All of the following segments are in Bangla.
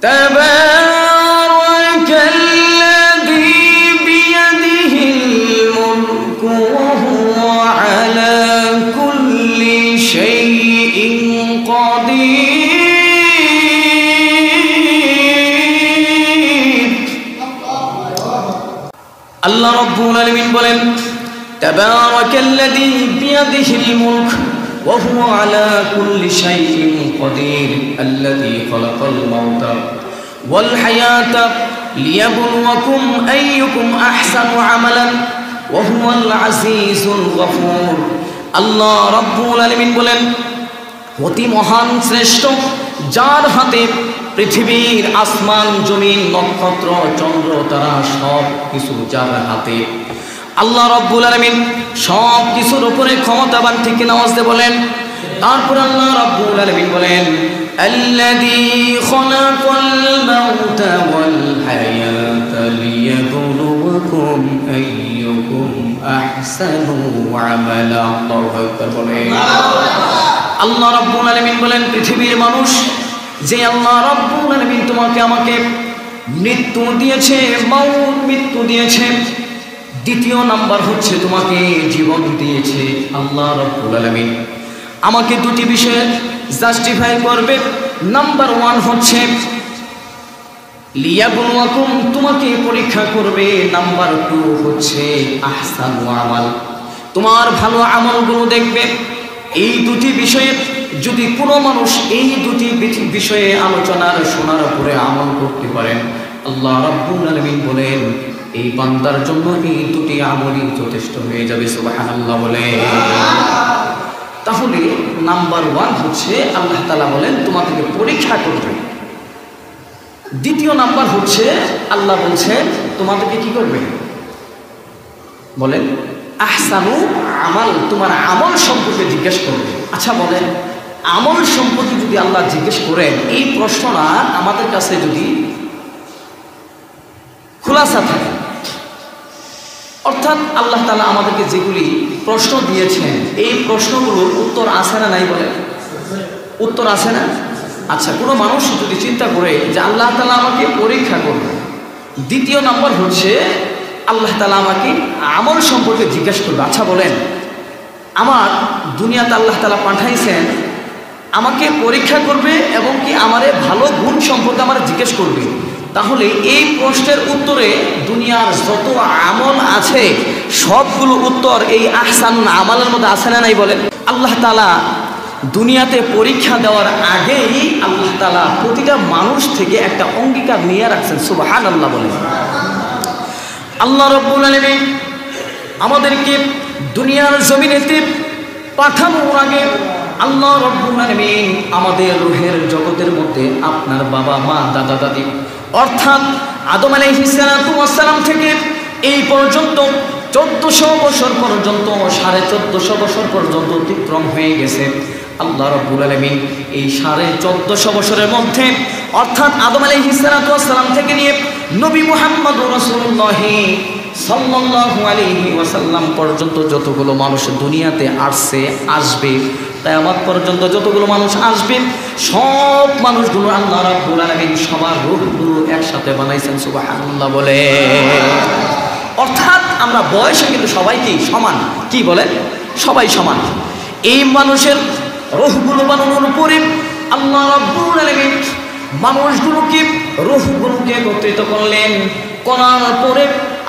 তাবারাকাল্লাযী বিয়াদিহিল মুলকু ওয়া হুয়া আলা কুল্লি শাইইন কাদির। আল্লাহ রাব্বুল আলামিন বলেন, তাবারাকাল্লাযী বিয়াদিহিল মুলক ওয়া হুয়া আলা কুল্লি শাইইন কাদির আল্লাযী খালাকাল মাউতা ওয়াল হায়াতা লিয়াবলুয়াকুম আইয়ুকুম আহসানু আমালান ওয়া হুয়াল আজিজুল গফুর। আল্লাহ রাব্বুল আলামিন বলেন, অতি মহান শ্রেষ্ঠ, যার হাতে পৃথিবীর আসমান জমিন নক্ষত্র চন্দ্র তারা সব কিছু যার হাতে। আল্লাহ রাব্বুল আলামিন সব কিছুর উপরে ক্ষমতাবান, ঠিক না? আওয়াজ দিয়ে বলেন। তারপর আল্লাহ রাব্বুল আলামিন বলেন, আল্লাযী খালাকাল মাউতা ওয়াল হায়াতা লিয়াবলুয়াকুম আইয়ুকুম আহসানু আমালা। আল্লাহু আকবার বলেন। আল্লাহ রাব্বুল আলামিন বলেন, পৃথিবীর মানুষ, যে আল্লাহ রাব্বুল আলামিন তোমাকে আমাকে মৃত্যু দিয়েছে, মউত মৃত্যু দিয়েছে। দ্বিতীয় নাম্বার হচ্ছে তোমাকে জীবন দিয়েছে। আল্লাহ রাব্বুল আলামিন আমাকে দুটি বিষয়ে জাস্টিফাই করবে। নাম্বার 1 হচ্ছে লিয়াবলুয়াকুম, তোমাকে পরীক্ষা করবে। নাম্বার 2 হচ্ছে আহসানু আমাল, তোমার ভালো আমলগুলো দেখবে। এই দুটি বিষয়ে যদি কোনো মানুষ এই দুটি বিষয়ে আলোচনার শোনার পরে আমল করতে পারেন, আল্লাহ রাব্বুল আলামিন বলেন এই বান্দার জন্য এই দুটি আমলই যথেষ্ট হয়ে যাবে। সুবহানাল্লাহ বলে। তাহলে নাম্বার 1 হচ্ছে আল্লাহ তাআলা বলেন তোমাদেরকে পরীক্ষা করবে। দ্বিতীয় নাম্বার হচ্ছে আল্লাহ বলছেন তোমাদেরকে কি করবে বলেন, আহসানু আমাল, তোমার আমল সম্পর্কে জিজ্ঞেস করবে। আচ্ছা বলেন, আমল সম্পর্কে যদি আল্লাহ জিজ্ঞেস করেন, এই প্রশ্নটা আমাদের কাছে যদি খোলাসা থাকে, অর্থাৎ আল্লাহ তাআলা আমাদেরকে যেগুলি প্রশ্ন দিয়েছেন এই প্রশ্নগুলোর উত্তর আছে না নাই বলেন? উত্তর আছে না? আচ্ছা, কোনো মানুষ যদি চিন্তা করে যে আল্লাহ তাআলা আমাকে পরীক্ষা করবে, দ্বিতীয় নম্বর হচ্ছে আল্লাহ তাআলা আমাকে আমল সম্পর্কে জিজ্ঞেস করবে। আচ্ছা বলেন, আমার দুনিয়াতে আল্লাহ তাআলা পাঠাইছেন আমাকে পরীক্ষা করবে এবং কি আমারে ভালো গুণ সম্পর্কে আমার জিজ্ঞেস করবে। তাহলে এই প্রশ্নের উত্তরে দুনিয়ার যত আমল আছে সবগুলো উত্তর এই আহসানুল আমালের মধ্যে আছে না নাই বলেন? আল্লাহ তাআলা দুনিয়াতে পরীক্ষা দেওয়ার আগেই আল্লাহ তাআলা প্রতিটা মানুষ থেকে একটা অঙ্গীকার নিয়ে রাখছেন। সুবহানাল্লাহ বলেন। আল্লাহ রাব্বুল আলামিন আমাদেরকে দুনিয়ার জমিনেতে পাঠানোর আগে আল্লাহ রাব্বুল আলামিন আমাদের রূহের জগতের মধ্যে আপনার বাবা মা দাদা দাদি অর্থাৎ আদম আলাইহিস সালাম থেকে এই পর্যন্ত 1400 বছর পর্যন্ত 1450 বছর পর্যন্ত অতিক্রম হয়ে গেছে। আল্লাহ রাব্বুল আলামিন এই 1450 বছরের মধ্যে অর্থাৎ আদম আলাইহিস সালাম থেকে নিয়ে নবী মুহাম্মদুর রাসূলুল্লাহ সাল্লাল্লাহু আলাইহি ওয়াসাল্লাম পর্যন্ত যতগুলো মানুষ দুনিয়াতে আসছে আসবে কিয়ামত পর্যন্ত যতগুলো মানুষ আসবে সব মানুষগুলো আল্লাহ রাব্বুল আলামিন সবার রূহগুলো একসাথে বানাইছেন। সুবহানাল্লাহ বলে। অর্থাৎ আমরা বয়সে কিন্তু সবাই কি সমান, কি বলেন? সবাই সমান। এই মানুষের রূহগুলো বানানোর পরে আল্লাহ রাব্বুল আলামিন মানুষগুলোকে রূহগুলোকে একত্রিত করলেন। করার পরে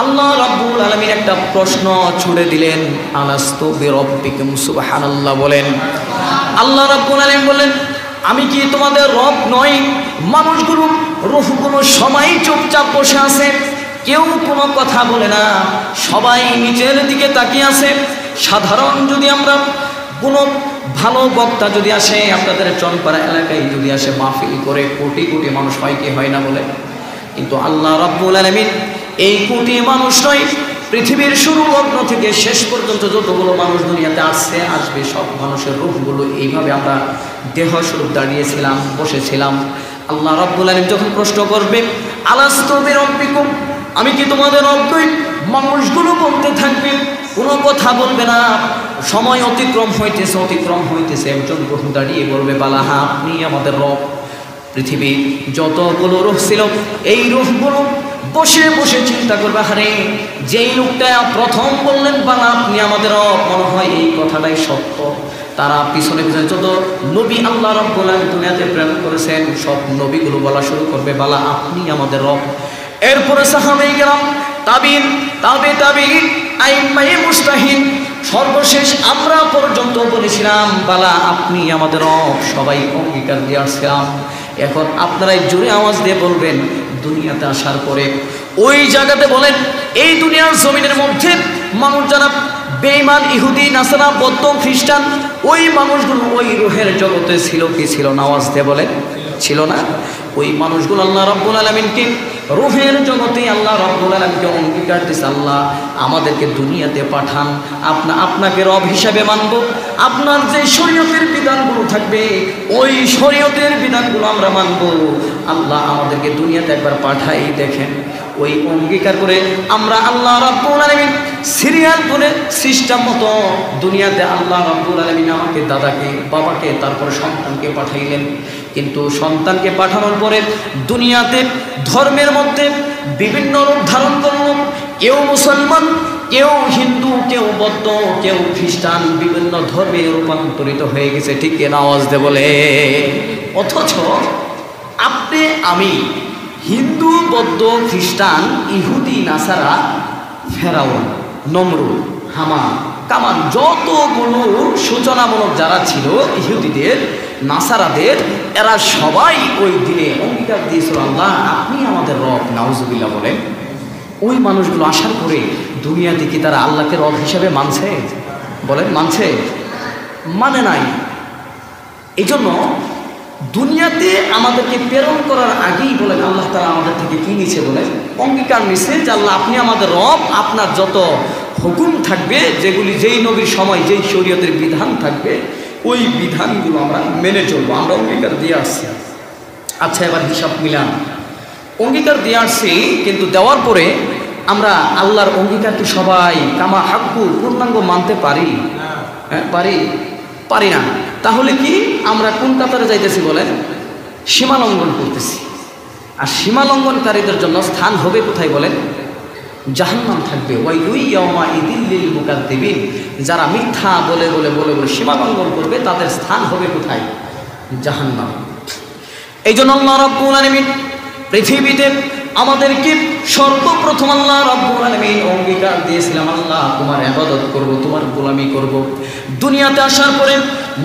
আল্লাহ রাব্বুল আলামিন একটা প্রশ্ন ছুড়ে দিলেন, আলাস্তু বিরাব্বিকুম। সুবহানাল্লাহ বলেন। আল্লাহ রাব্বুল আলামিন বলেন, আমি কি তোমাদের রব নই? মানুষগুলো রূহগুলো সবাই চুপচাপ বসে আছে, কেউ কোনো কথা বলে না, সবাই নিচের দিকে তাকিয়ে আছে। সাধারণ যদি আমরা কোনো ভালো বক্তা যদি আসে, আপনাদের চনপাড়া এলাকায় যদি আসে মাহফিল করে, কোটি কোটি মানুষ হয় কি হয় না বলে? কিন্তু আল্লাহ রাব্বুল আলামিন এই কোটি মানুষ নয়, পৃথিবীর শুরু লগ্ন থেকে শেষ পর্যন্ত যতগুলো মানুষ দুনিয়াতে আসছে আসবে সব মানুষের রূহগুলো এইভাবে আমরা দেহ স্বরূপ দাঁড়িয়েছিলাম, বসেছিলাম। আল্লাহ রাব্বুল আলামিন যখন প্রশ্ন করবে, আলাস্তু বিরাব্বিকুম, আমি কি তোমাদের রব নই? মানুষগুলো বলতে থাকবে, কোনো কথা বলবে না। সময় অতিক্রম হইতেছে। একজন রূহ দাঁড়িয়ে বলবে, বালা হ্যাঁ আপনি আমাদের রব। পৃথিবীর যতগুলো রূহ ছিল এই রূহগুলো বসে বসে চিন্তা করবে, হারে যেই লোকটা প্রথম বললেন বালা আপনি আমাদের রব, মনে হয় এই কথাটাই সত্য। তারা পিছনে পিছনে যত নবী আল্লাহ রাব্বুল আলামিন দুনিয়াতে প্রেরণ করেছেন সব নবীগুলো বলা শুরু করবে বালা আপনি আমাদের রব। এরপরে সাহাবায়ে কেরাম, তাবিন, তাবিঈন, আইম্মায়ে মুজতাহিদ, সর্বশেষ আমরা পর্যন্ত বলেছিলাম বালা আপনি আমাদের রব, সবাই অঙ্গীকার দিয়ে আসছিলাম। এখন আপনারাই জোরে আওয়াজ দিয়ে বলবেন দুনিয়াতে আসার পরে ওই জায়গাতে বলেন এই দুনিয়ার জমিনের মধ্যে মানুষ যারা বেঈমান, ইহুদি, নাসারা, বৌদ্ধ, খ্রিস্টান, ওই মানুষগুলো ওই রূহের জগতে ছিল কি ছিল না? আওয়াজ দিয়ে বলেন ছিল না? ওই মানুষগুলো আল্লাহ রাব্বুল আলামিনকে রূহের জগতে আল্লাহ রাব্বুল আলামিনকে অঙ্গীকার দিয়েছে, আল্লাহ আমাদেরকে দুনিয়াতে পাঠান, আপনাকে রব হিসাবে মানব, আপনার যে শরীয়তের বিধানগুলো থাকবে ওই শরীয়তের বিধানগুলো আমরা মানব, আল্লাহ আমাদেরকে দুনিয়াতে একবার পাঠাই দেখেন। ওই অঙ্গীকার করে আমরা আল্লাহ রাব্বুল আলামিন সিরিয়াল করে সিস্টেম মতো দুনিয়াতে আল্লাহ রাব্বুল আলামিন আমাকে, দাদাকে, বাবাকে, তারপরে সন্তানকে পাঠাইলেন। কিন্তু সন্তানকে পাঠানোর পরে দুনিয়াতে ধর্মের মধ্যে বিভিন্ন রূপ ধারণ করল, কেউ মুসলমান, কেউ হিন্দু, কেউ বৌদ্ধ, কেউ খ্রিস্টান, বিভিন্ন ধর্মে রূপান্তরিত হয়ে গেছে, ঠিক কিনা? আওয়াজ দে বলে। অথচ আপনি আমি হিন্দু, বৌদ্ধ, খ্রিস্টান, ইহুদি, নাসারা, ফেরাউন, নমরুদ, হামান, কামান, যতগুলো সূচনামূলক যারা ছিল ইহুদিদের, নাসারাদের, এরা সবাই ওই দিনে অঙ্গীকার দিয়েছিল আল্লাহ আপনি আমাদের রব। নাউজুবিল্লাহ বলেন। ওই মানুষগুলো আসার পরে দুনিয়াতে কি তারা আল্লাহকে রব হিসাবে মানছে? বলেন মানছে? মানে নাই। এই জন্য দুনিয়াতে আমাদেরকে প্রেরণ করার আগেই বলেন আল্লাহ তাআলা আমাদের থেকে কি নিছে? বলেন অঙ্গীকার নিছে যে আল্লাহ আপনি আমাদের রব, আপনার যত হুকুম থাকবে, যেগুলি যেই নবীর সময় যেই শরীয়তের বিধান থাকবে ওই বিধানগুলো আমরা মেনে চলবো, আমরা অঙ্গীকার দিয়ে আসছি। আচ্ছা এবার হিসাব মিলান, অঙ্গীকার দিয়ে আসছি, কিন্তু দেওয়ার পরে আমরা আল্লাহর অঙ্গীকারকে সবাই কামা হাক্কু পূর্ণাঙ্গ মানতে পারি? হ্যাঁ পারি না। তাহলে কি আমরা কোন কাতারে যাইতেছি? বলেন সীমা লঙ্ঘন করতেছি। আর সীমা লঙ্ঘনকারীদের জন্য স্থান হবে কোথায়? বলেন জাহান্নাম থাকবে। ওয়াইলুল ইয়াওমাইযিল লিল মুকাদ্দিবিন, যারা মিথ্যা বলে বলে বলে বলে সীমা লঙ্ঘন করবে তাদের স্থান হবে কোথায়? জাহান্নাম। এই জন্য আল্লাহ রাব্বুল আলামিন পৃথিবীতে আমাদেরকে সর্বপ্রথম আল্লাহ রাব্বুল আলামিন অঙ্গীকার দিয়েছিলাম আল্লাহ তোমার ইবাদত করব, তোমার গোলামি করব। দুনিয়াতে আসার পরে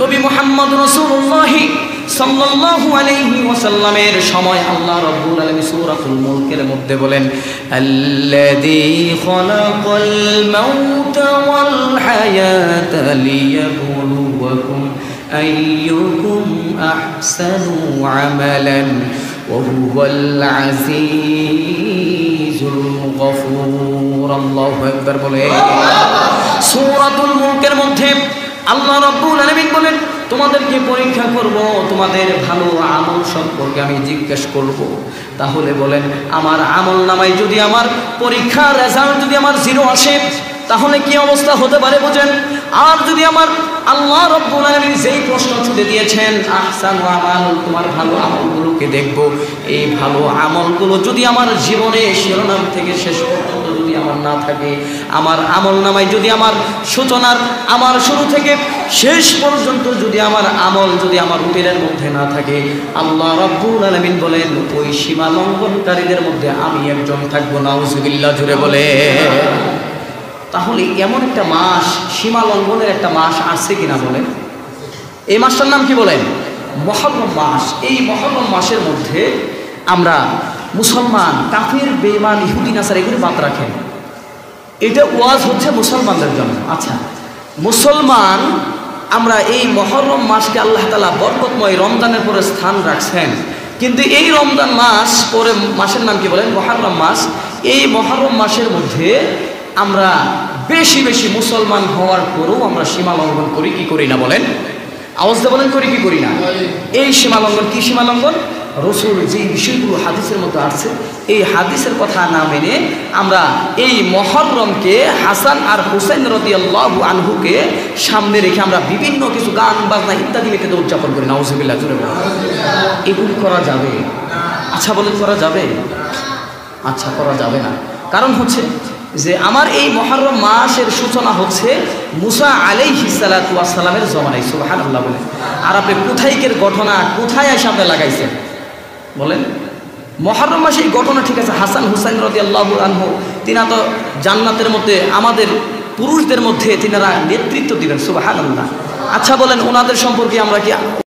নবী মুহাম্মদ রাসূলুল্লাহ সাল্লাল্লাহু আলাইহি ওয়াসাল্লামের সময় আল্লাহ রাব্বুল আলামিন সূরাতুল মুলকের মধ্যে বলেন আল্লাযী খালাকাল মাউতা ওয়াল হায়াতা লিয়াবলুয়াকুম আইয়ুকুম আহসানু আমালান ওয়া হুয়াল আজিজুল গফুর। আল্লাহু আকবার বলে। সূরাতুল মুলকের মধ্যে আল্লাহ রাব্বুল আলামিন বলেন তোমাদেরকে পরীক্ষা করব, তোমাদের ভালো আমল সম্পর্কে আমি জিজ্ঞেস করব। তাহলে বলেন আমার আমল নামায় যদি আমার পরীক্ষার রেজাল্ট যদি আমার 0 আসে তাহলে কি অবস্থা হতে পারে বোঝেন? আর যদি আমার আল্লাহ রাব্বুল আলামিন যেই প্রশ্ন ছুড়ে দিয়েছেন আহসানু আমাল, তোমার ভালো আমলগুলোকে দেখব, এই ভালো আমলগুলো যদি আমার জীবনে শিরোনাম থেকে শেষ পর্যন্ত যদি আমার না থাকে, আমার আমল নামায় যদি আমার সূচনার আমার শুরু থেকে শেষ পর্যন্ত যদি আমার আমল যদি আমার রুটিনের মধ্যে না থাকে, আল্লাহ রাব্বুল আলামিন বলেন ওই সীমা লঙ্ঘনকারীদের মধ্যে আমি একজন থাকবো। নাউজুবিল্লাহ জুড়ে বলে। তাহলে এমন একটা মাস, সীমা লঙ্ঘনের একটা মাস আসছে কিনা বলেন? এই মাসটার নাম কি বলেন? মুহররম মাস। এই মুহররম মাসের মধ্যে আমরা মুসলমান, কাফির, বেঈমান, ইহুদি, নাসারা এগুলো বাদ রাখেন। এটা ওয়াজ হচ্ছে মুসলমানদের জন্য। আচ্ছা মুসলমান আমরা এই মুহররম মাসকে আল্লাহ তাআলা বরকতময় রমজানের পরে স্থান রাখছেন, কিন্তু এই রমজান মাস পরে মাসের নাম কি বলেন? মুহররম মাস। এই মুহররম মাসের মধ্যে আমরা বেশি বেশি মুসলমান হওয়ার পরেও আমরা সীমা লঙ্ঘন করি কি করি না? বলেন আওয়াজ দিয়ে বলেন করি কি করি না? এই সীমা লঙ্ঘন কি সীমা লঙ্ঘন? রসুল যেই বিষয়গুলো হাদিসের মধ্যে আসছে এই হাদিসের কথা না মেনে আমরা এই মহরমকে হাসান আর হুসাইন রাদিয়াল্লাহু আনহুকে সামনে রেখে আমরা বিভিন্ন কিছু গান বাজনা ইত্যাদি মেতে উদযাপন করি, নাউজুবিল্লাহ জোরে বলেন। এগুলি করা যাবে? আচ্ছা বলেন, করা যাবে? আচ্ছা, করা যাবে না। কারণ হচ্ছে যে আমার এই মহরম মাসের সূচনা হচ্ছে মুসা আলাইহিস সালাতু ওয়াস সালামের জমানায়, সুবহানাল্লাহ বলেন। আর আপনি কোথায়কের ঘটনা কোথায় এসে আপনি লাগাইছেন বলেন? মহরম মাসে এই ঘটনা ঠিক আছে, হাসান হুসাইন রাদিয়াল্লাহু আনহু তিনা তো জান্নাতের মধ্যে আমাদের পুরুষদের মধ্যে তিনারা নেতৃত্ব দিবেন, সুবহানাল্লাহ। আচ্ছা বলেন, ওনাদের সম্পর্কে আমরা কি